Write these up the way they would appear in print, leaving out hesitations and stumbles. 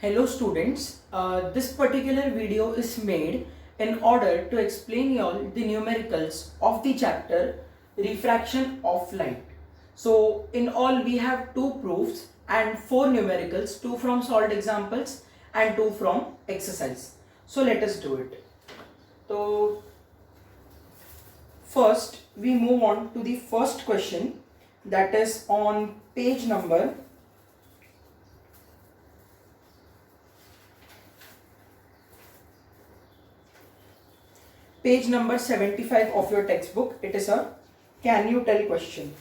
Hello students, this particular video is made in order to explain you all the numericals of the chapter refraction of light. So in all we have two proofs and four numericals, two from solved examples and two from exercise. So let us do it. So first we move on to the first question, that is on page number 75 of your textbook. It is a can you tell question.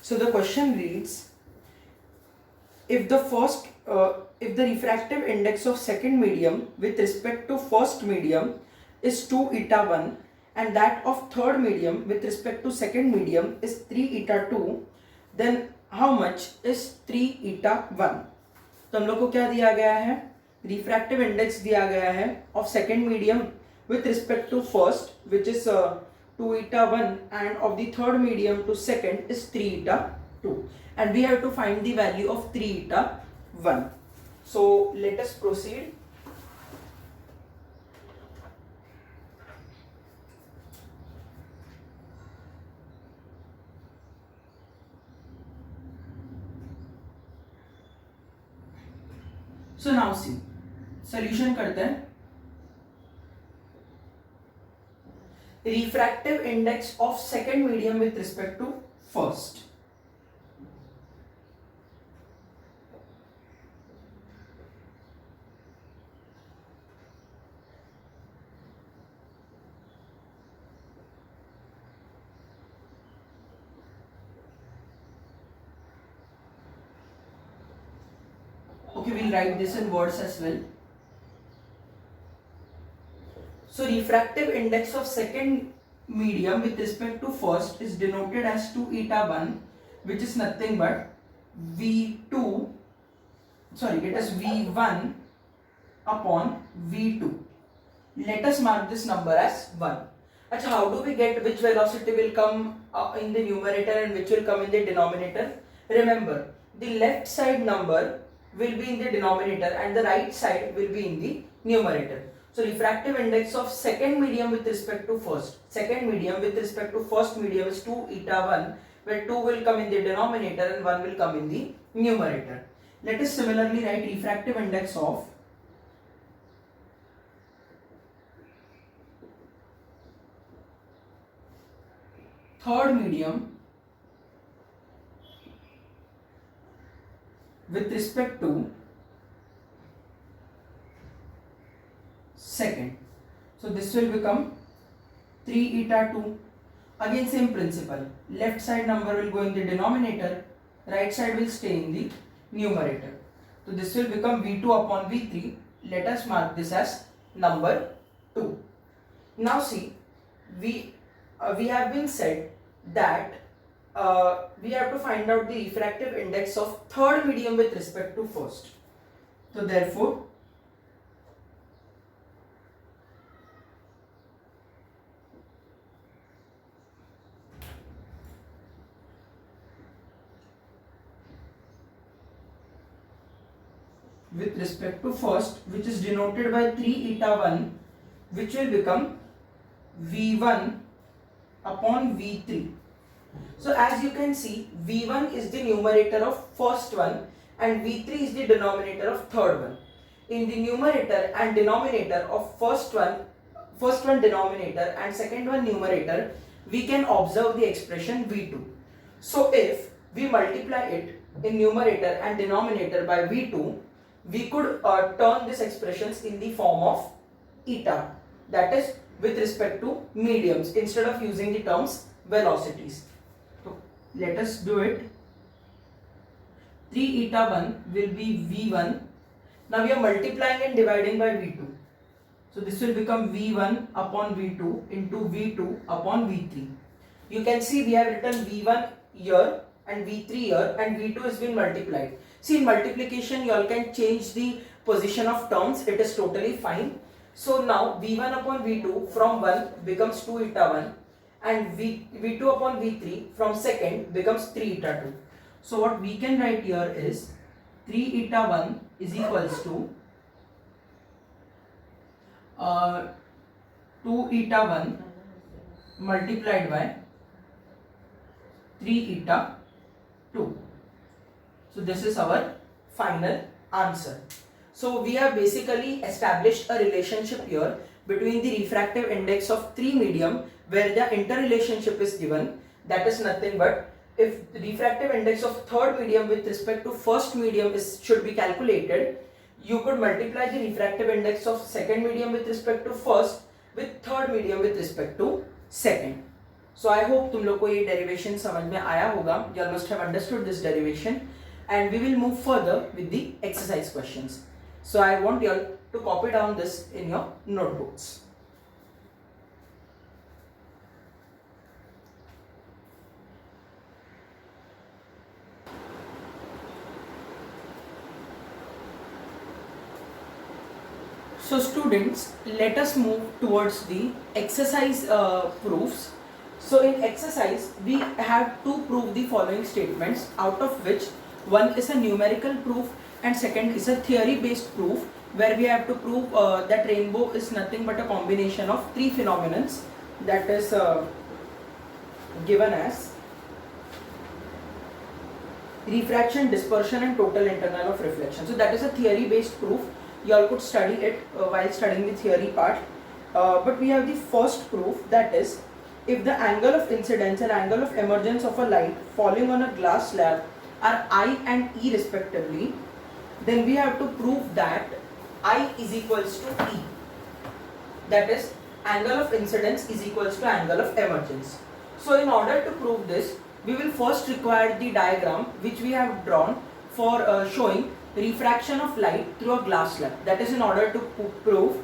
So the question reads, if the refractive index of second medium with respect to first medium is 2 eta 1 and that of third medium with respect to second medium is 3 eta 2, then how much is 3 eta 1? तो हम लोग को क्या दिया गया है, refractive index दिया गया है of second medium with respect to first which is 2 eta 1 and of the third medium to second is 3 eta 2 and we have to find the value of 3 eta 1. So let us proceed. So now see, solution करते हैं. Refractive index of second medium with respect to first. Okay, we'll write this in words as well. So refractive index of second medium with respect to first is denoted as 2 eta 1, which is nothing but V2, sorry, it is V1 upon V2. Let us mark this number as 1. Achha, how do we get which velocity will come in the numerator and which will come in the denominator? Remember, the left side number will be in the denominator and the right side will be in the numerator. So refractive index of second medium with respect to first. Second medium with respect to first medium is 2 eta 1, where 2 will come in the denominator and 1 will come in the numerator. Let us similarly write refractive index of third medium with respect to second. So this will become 3 eta 2. Again same principle. Left side number will go in the denominator, right side will stay in the numerator. So this will become V2 upon V3. Let us mark this as number 2. Now see, we have been said that we have to find out the refractive index of third medium with respect to first. So therefore with respect to first, which is denoted by 3 eta 1, which will become V1 upon V3. So as you can see, V1 is the numerator of first one and V3 is the denominator of third one. In the numerator and denominator of first one denominator and second one numerator, we can observe the expression V2. So if we multiply it in numerator and denominator by V2, we could turn these expressions in the form of eta, that is with respect to mediums instead of using the terms velocities. So let us do it. 3 eta 1 will be V1. Now we are multiplying and dividing by V2. So this will become V1 upon V2 into V2 upon V3. You can see we have written V1 here and V3 here and V2 is being multiplied. See, in multiplication you all can change the position of terms, it is totally fine. So now V1 upon V2 from 1 becomes 2 eta 1 and V2 upon V3 from second becomes 3 eta 2. So what we can write here is 3 eta 1 is equals to 2 eta 1 multiplied by 3 eta 2. So this is our final answer. So we have basically established a relationship here between the refractive index of three medium where the interrelationship is given, that is nothing but if the refractive index of third medium with respect to first medium should be calculated, you could multiply the refractive index of second medium with respect to first with third medium with respect to second. So I hope तुम लोग को ये derivation समझ में आया होगा. You all must have understood this derivation, and we will move further with the exercise questions. So I want you all to copy down this in your notebooks. So students, let us move towards the exercise proofs. So in exercise, we have to prove the following statements, out of which one is a numerical proof and second is a theory based proof, where we have to prove that rainbow is nothing but a combination of three phenomena, that is given as refraction, dispersion and total internal of reflection. So that is a theory based proof. You all could study it while studying the theory part, but we have the first proof, that is if the angle of incidence and angle of emergence of a light falling on a glass slab are I and E respectively, then we have to prove that I is equals to E, that is angle of incidence is equals to angle of emergence. So in order to prove this, we will first require the diagram which we have drawn for showing refraction of light through a glass slab, that is in order to prove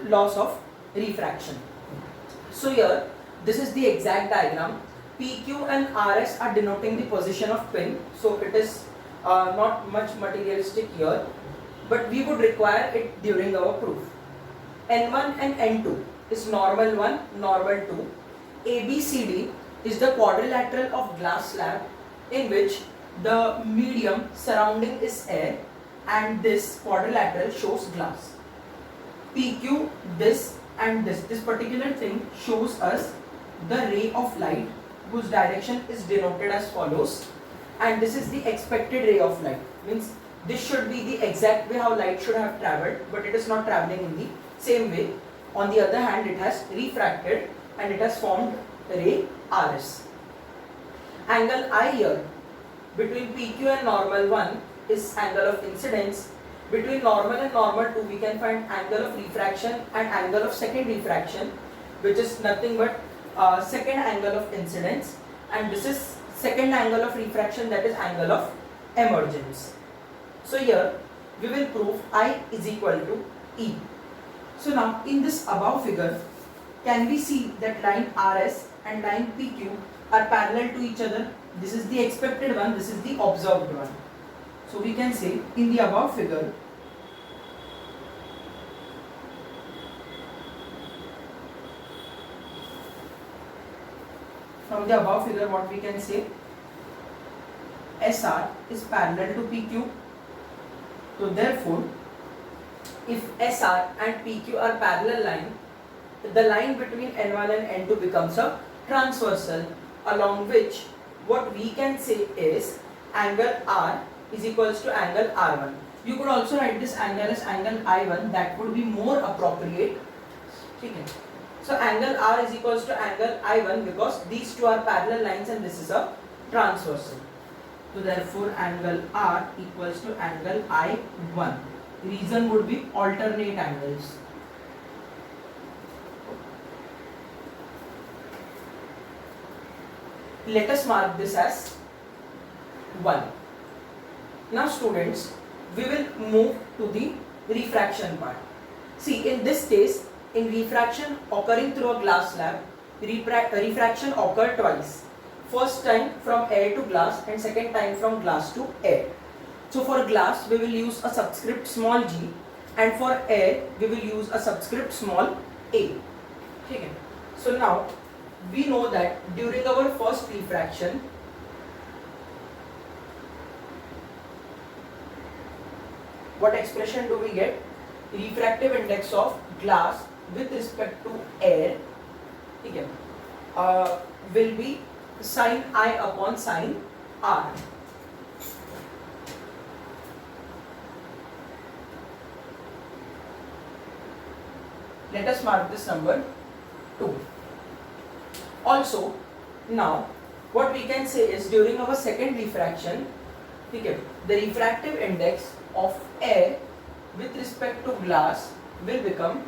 laws of refraction. So here this is the exact diagram. PQ and RS are denoting the position of pin, so it is not much materialistic here, but we would require it during our proof. N1 and N2 is normal 1, normal 2. ABCD is the quadrilateral of glass slab in which the medium surrounding is air and this quadrilateral shows glass. PQ, this and this particular thing shows us the ray of light whose direction is denoted as follows, and this is the expected ray of light, means this should be the exact way how light should have travelled, but it is not travelling in the same way. On the other hand, it has refracted and it has formed ray RS. Angle I here between PQ and normal 1 is angle of incidence. Between normal and normal 2 we can find angle of refraction and angle of second refraction, which is nothing but second angle of incidence, and this is second angle of refraction, that is angle of emergence. So here we will prove I is equal to E. So now in this above figure, can we see that line RS and line PQ are parallel to each other? This is the expected one, this is the observed one. So we can say in the above figure, from the above figure what we can say, SR is parallel to PQ. So therefore, if SR and PQ are parallel line, the line between N1 and N2 becomes a transversal, along which what we can say is angle R is equals to angle R1. You could also write this angle as angle I1, that would be more appropriate. Okay. So angle R is equals to angle I1 because these two are parallel lines and this is a transversal. So therefore angle R equals to angle I1. Reason would be alternate angles. Let us mark this as 1. Now students, we will move to the refraction part. See, in this case, in refraction occurring through a glass slab, refraction occurred twice. First time from air to glass and second time from glass to air. So for glass we will use a subscript small g, and for air we will use a subscript small a. Okay. So now we know that during our first refraction, what expression do we get? Refractive index of glass with respect to air, okay, will be sin I upon sin R. Let us mark this number 2. Also, now what we can say is during our second refraction, okay, the refractive index of air with respect to glass will become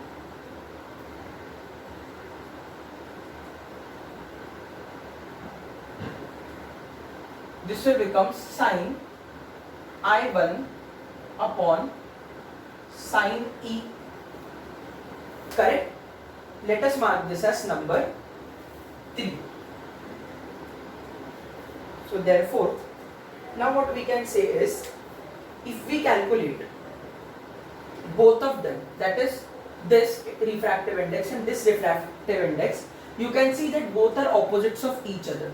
sin I1 upon sin E. Correct? Let us mark this as number 3. So therefore, now what we can say is, if we calculate both of them, that is this refractive index and this refractive index, you can see that both are opposites of each other.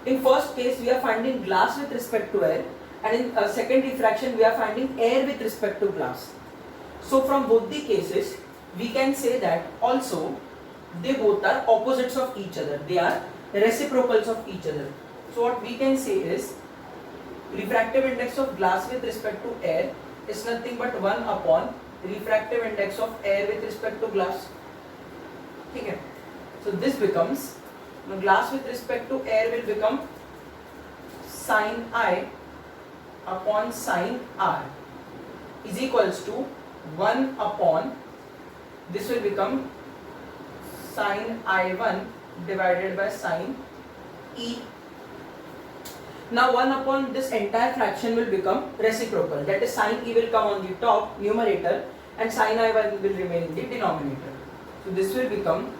In first case, we are finding glass with respect to air, and in second refraction, we are finding air with respect to glass. So from both the cases, we can say that also they both are opposites of each other. They are reciprocals of each other. So what we can say is, refractive index of glass with respect to air is nothing but 1 upon refractive index of air with respect to glass. Okay. So this becomes, glass with respect to air will become sin I upon sin R is equals to 1 upon, this will become sin I1 divided by sin E. Now 1 upon this entire fraction will become reciprocal, that is sin E will come on the top numerator and sin I1 will remain in the denominator. So this will become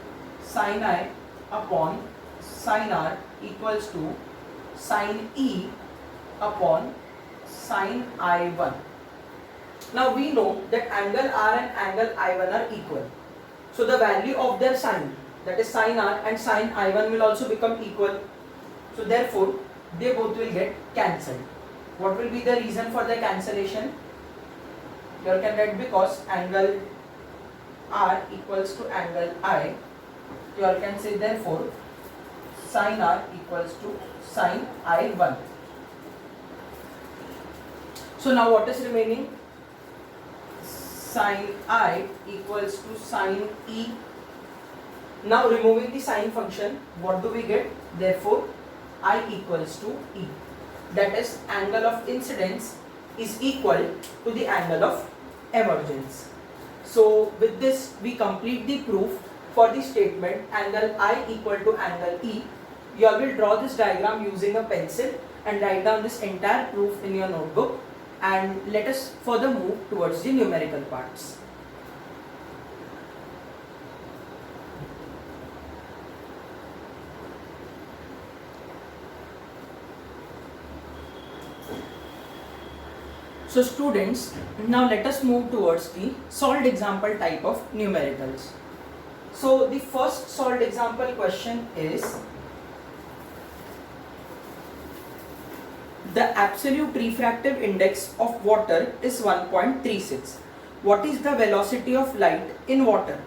sin I upon sin R equals to sin E upon sin I1. Now we know that angle R and angle I1 are equal. So the value of their sine, that is sin R and sin I1, will also become equal. So therefore, they both will get cancelled. What will be the reason for the cancellation? You all can write because angle R equals to angle I. You all can say therefore sin R equals to sin I1. So now what is remaining? Sin I equals to sin E. Now removing the sine function, what do we get? Therefore I equals to E. That is, angle of incidence is equal to the angle of emergence. So with this we complete the proof for the statement angle I equal to angle E. You all will draw this diagram using a pencil and write down this entire proof in your notebook, and let us further move towards the numerical parts. So students, now let us move towards the solved example type of numericals. So the first solved example question is, the absolute refractive index of water is 1.36. What is the velocity of light in water?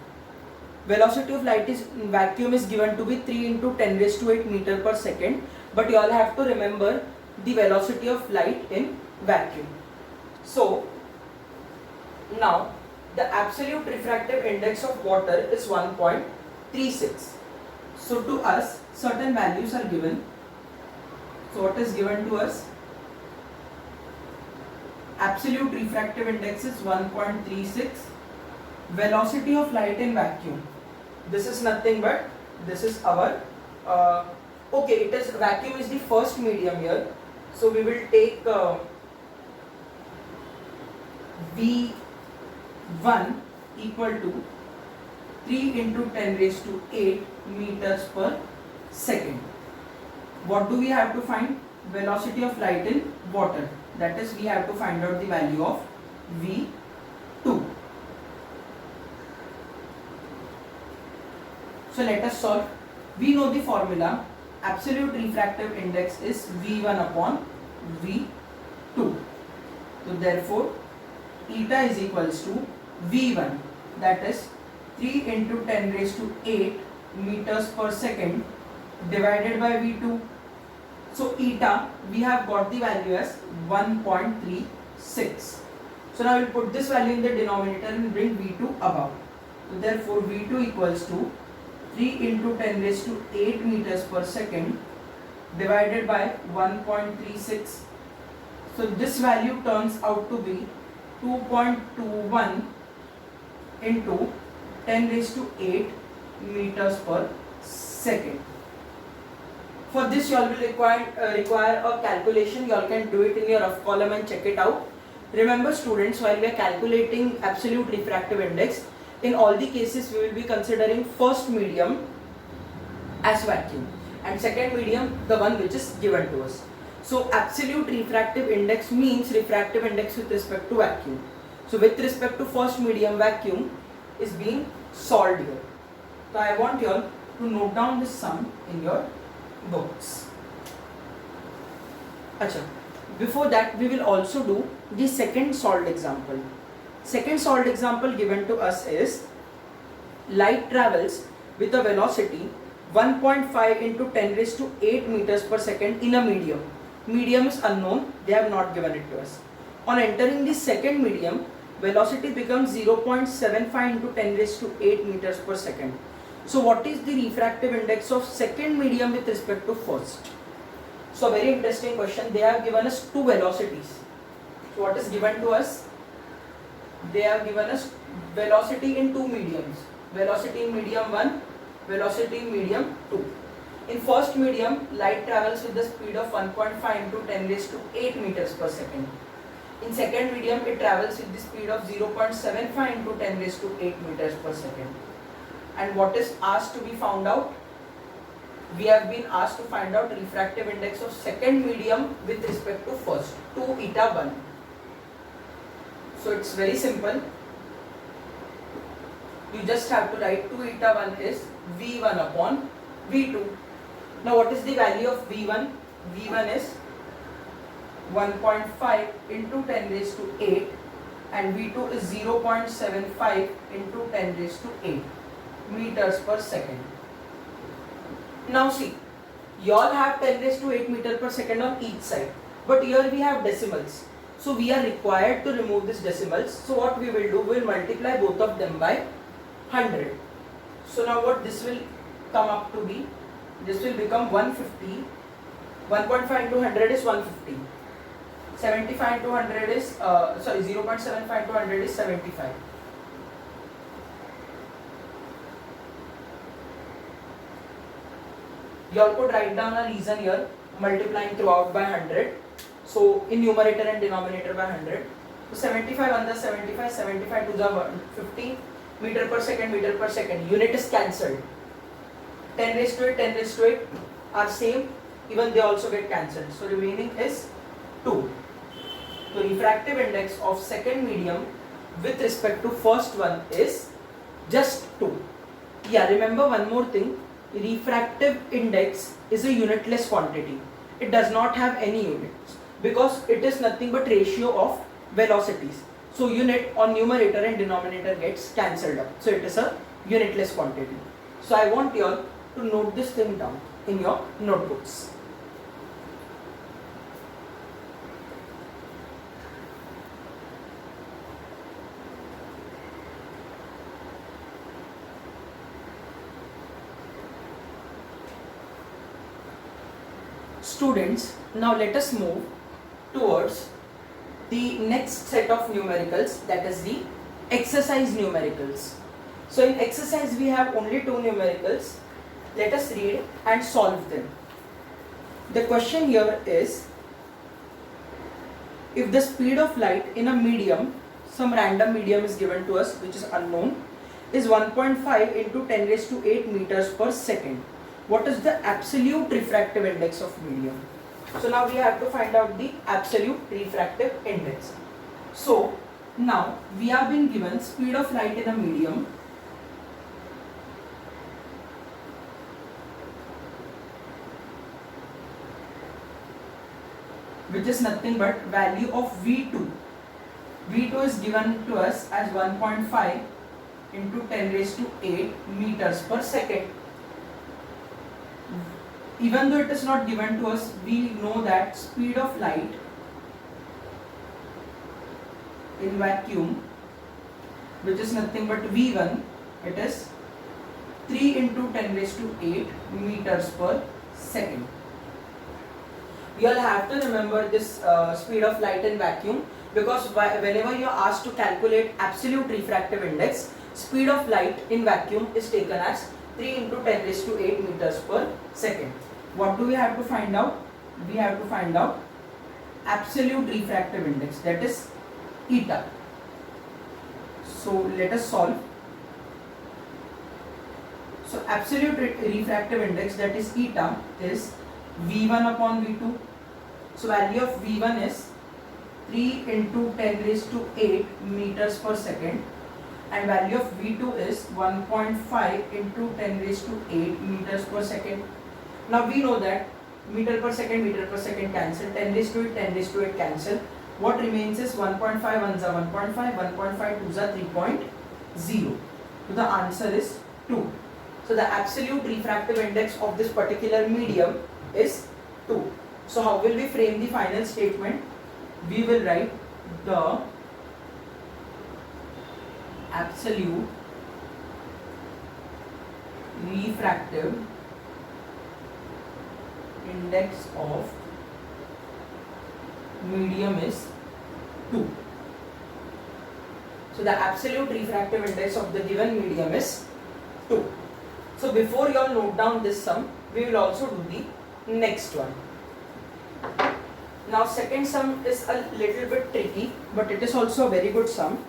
Velocity of light is in vacuum is given to be 3 into 10 raised to 8 meter per second, but you all have to remember the velocity of light in vacuum. So now the absolute refractive index of water is 1.36. So to us certain values are given. So what is given to us? Absolute refractive index is 1.36. Velocity of light in vacuum, this is nothing but, this is our okay, it is vacuum is the first medium here, so we will take V1 equal to 3 into 10 raised to 8 meters per second. What do we have to find? Velocity of light in water, that is we have to find out the value of V2. So let us solve. We know the formula. Absolute refractive index is V1 upon V2. So therefore, eta is equals to V1, that is 3 into 10 raised to 8 meters per second divided by V2. So eta, we have got the value as 1.36. So now we'll put this value in the denominator and bring V2 above. So therefore V2 equals to 3 into 10 raised to 8 meters per second divided by 1.36. So this value turns out to be 2.21 into 10 raised to 8 meters per second. For this you all will require a calculation. You all can do it in your rough column and check it out. Remember students, while we are calculating absolute refractive index, in all the cases we will be considering first medium as vacuum and second medium the one which is given to us. So absolute refractive index means refractive index with respect to vacuum. So with respect to first medium, vacuum is being solved here. So I want you all to note down this sum in your books. Achha. Before that we will also do the second solved example. Second solved example given to us is light travels with a velocity 1.5 into 10 raised to 8 meters per second in a medium. Medium is unknown, they have not given it to us. On entering the second medium, velocity becomes 0.75 into 10 raised to 8 meters per second. So what is the refractive index of second medium with respect to first? So very interesting question. They have given us two velocities. So what is given to us? They have given us velocity in two mediums. Velocity in medium 1, velocity in medium 2. In first medium, light travels with the speed of 1.5 into 10 raised to 8 meters per second. In second medium, it travels with the speed of 0.75 into 10 raised to 8 meters per second. And what is asked to be found out? We have been asked to find out refractive index of second medium with respect to first, 2 eta 1. So it's very simple. You just have to write 2 eta 1 is V1 upon V2. Now what is the value of V1? V1 is 1.5 into 10 raised to 8 and V2 is 0.75 into 10 raised to 8 meters per second. Now see, you all have 10 raised to 8 meter per second on each side, but here we have decimals. So we are required to remove these decimals. So what we will do, we will multiply both of them by 100. So now what this will come up to be, this will become 150. 1.5 into 100 is 150. 75 into 100 is, 0.75 into 100 is 75. You all could write down a reason here, multiplying throughout by 100. So in numerator and denominator by 100. So 75 on the 75, 75 to the 150 meter per second, unit is cancelled. 10 raised to 8, 10 raised to 8 are same, even they also get cancelled. So remaining is 2. So refractive index of second medium with respect to first one is just 2. Yeah, remember one more thing, refractive index is a unitless quantity. It does not have any units because it is nothing but ratio of velocities. So unit on numerator and denominator gets cancelled up. So it is a unitless quantity. So I want you all to note this thing down in your notebooks. Students, now let us move towards the next set of numericals, that is the exercise numericals. So in exercise we have only 2 numericals. Let us read and solve them. The question here is, if the speed of light in a medium, some random medium is given to us which is unknown, is 1.5 into 10 raised to 8 meters per second. What is the absolute refractive index of medium? So now we have to find out the absolute refractive index. So now we have been given speed of light in a medium which is nothing but value of V2. V2 is given to us as 1.5 into 10 raised to 8 meters per second. Even though it is not given to us, we know that speed of light in vacuum, which is nothing but V1, it is 3 into 10 raised to 8 meters per second. You all have to remember this speed of light in vacuum, because whenever you are asked to calculate absolute refractive index, speed of light in vacuum is taken as 3 into 10 raised to 8 meters per second. What do we have to find out? We have to find out absolute refractive index, that is eta. So let us solve. So absolute refractive index, that is eta, is V1 upon V2. So value of V1 is 3 into 10 raised to 8 meters per second, and value of V2 is 1.5 into 10 raised to 8 meters per second. Now we know that meter per second cancel, 10 raised to 8, 10 raised to 8 cancel. What remains is 1.5 1s are 1.5, 1.5 2s are 3.0. So the answer is 2. So the absolute refractive index of this particular medium is 2. So how will we frame the final statement? We will write the absolute refractive index of medium is 2. So the absolute refractive index of the given medium is 2. So before you all note down this sum, we will also do the next one. Now second sum is a little bit tricky, but it is also a very good sum.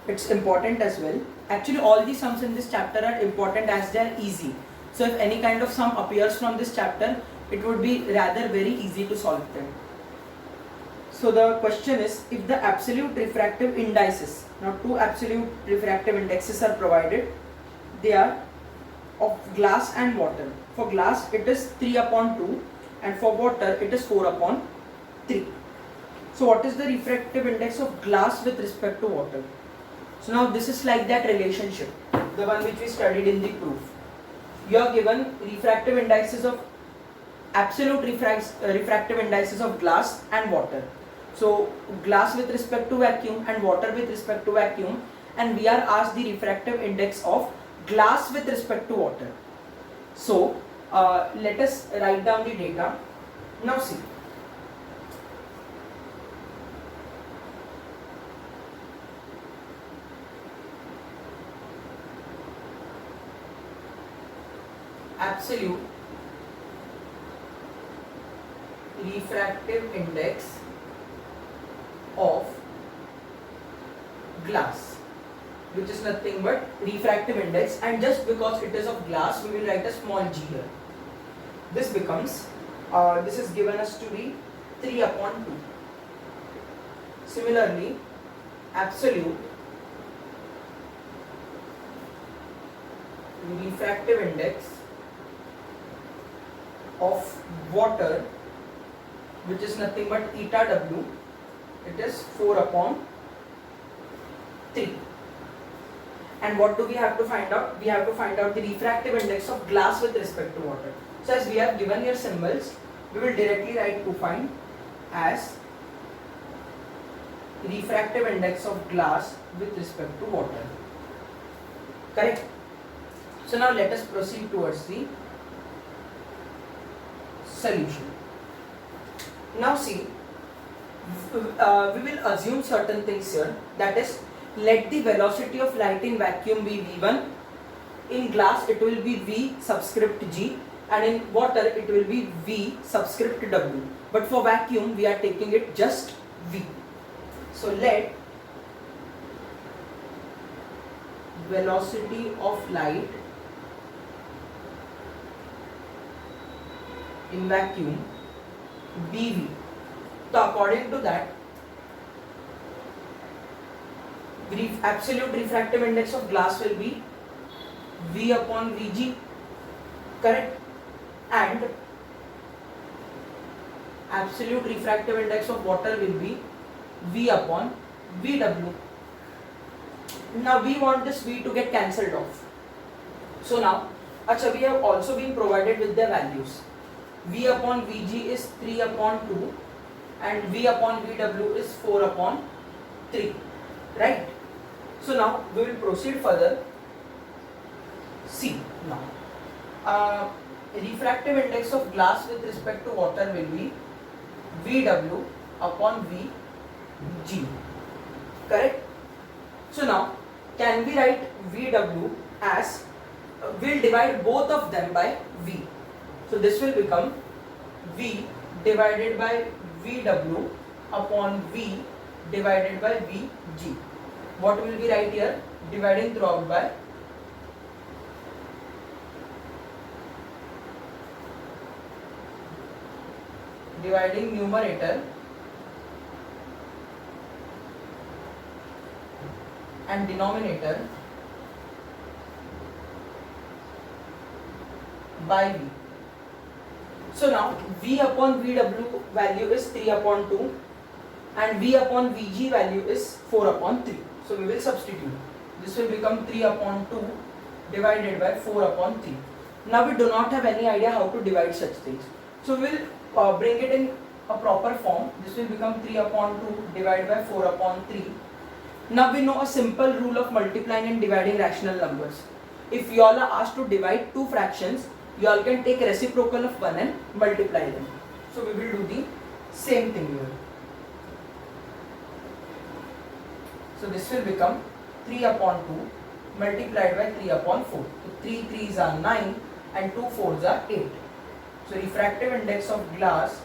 It's important as well. Actually all the sums in this chapter are important as they are easy. So if any kind of sum appears from this chapter, it would be rather very easy to solve them. So the question is, if the absolute refractive indices, now two absolute refractive indexes are provided, they are of glass and water. For glass it is 3 upon 2 and for water it is 4 upon 3. So what is the refractive index of glass with respect to water? So now this is like that relationship, the one which we studied in the proof. You are given refractive indices of absolute refractive indices of glass and water. So glass with respect to vacuum and water with respect to vacuum, and we are asked the refractive index of glass with respect to water. So let us write down the data. Now see. Absolute refractive index of glass, which is nothing but refractive index, and just because it is of glass we will write a small g here. This becomes, this is given us to be 3 upon 2. Similarly, absolute refractive index of water, which is nothing but eta w, it is 4 upon 3. And what do we have to find out? We have to find out the refractive index of glass with respect to water. So as we have given here symbols, we will directly write to find as refractive index of glass with respect to water. Correct? So now let us proceed towards the solution. Now see, we will assume certain things here, that is, let the velocity of light in vacuum be v1, in glass it will be v subscript g, and in water it will be v subscript w, but for vacuum we are taking it just v. So let velocity of light in vacuum be v. So according to that, absolute refractive index of glass will be v upon vg, correct? And absolute refractive index of water will be V upon VW. Now we want this V to get cancelled off. So now, we have also been provided with the values. V upon Vg is 3 upon 2 and V upon Vw is 4 upon 3. Right? So now we will proceed further. See now. Refractive index of glass with respect to water will be Vw upon Vg. Correct? So now, can we write Vw as, we'll divide both of them by V. So this will become V divided by Vw upon V divided by Vg. What will we write here? Dividing throughout by dividing numerator and denominator by V. So now V upon Vw value is 3 upon 2 and V upon Vg value is 4 upon 3. So we will substitute. This will become 3 upon 2 divided by 4 upon 3. Now we do not have any idea how to divide such things. So we will bring it in a proper form. This will become 3 upon 2 divided by 4 upon 3. Now we know a simple rule of multiplying and dividing rational numbers. If you all are asked to divide two fractions, you all can take reciprocal of 1 and multiply them. So we will do the same thing here. So this will become 3 upon 2 multiplied by 3 upon 4. So 3 3s are 9 and 2 4s are 8. So refractive index of glass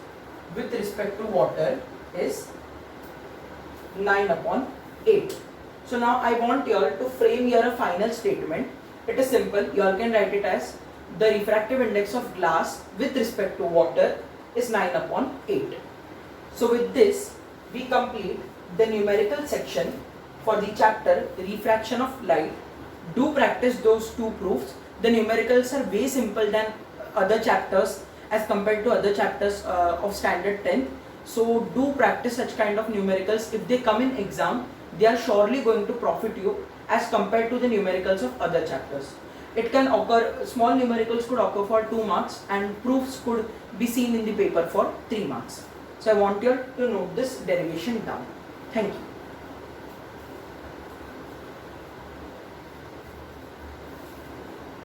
with respect to water is 9 upon 8. So now I want you all to frame here a final statement. It is simple. You all can write it as the refractive index of glass with respect to water is 9 upon 8. So with this, we complete the numerical section for the chapter Refraction of Light. Do practice those two proofs. The numericals are way simple than other chapters as compared to other chapters of standard 10th. So do practice such kind of numericals. If they come in exam, they are surely going to profit you as compared to the numericals of other chapters. It can occur, small numericals could occur for 2 marks and proofs could be seen in the paper for 3 marks. So I want you to note this derivation down. Thank you.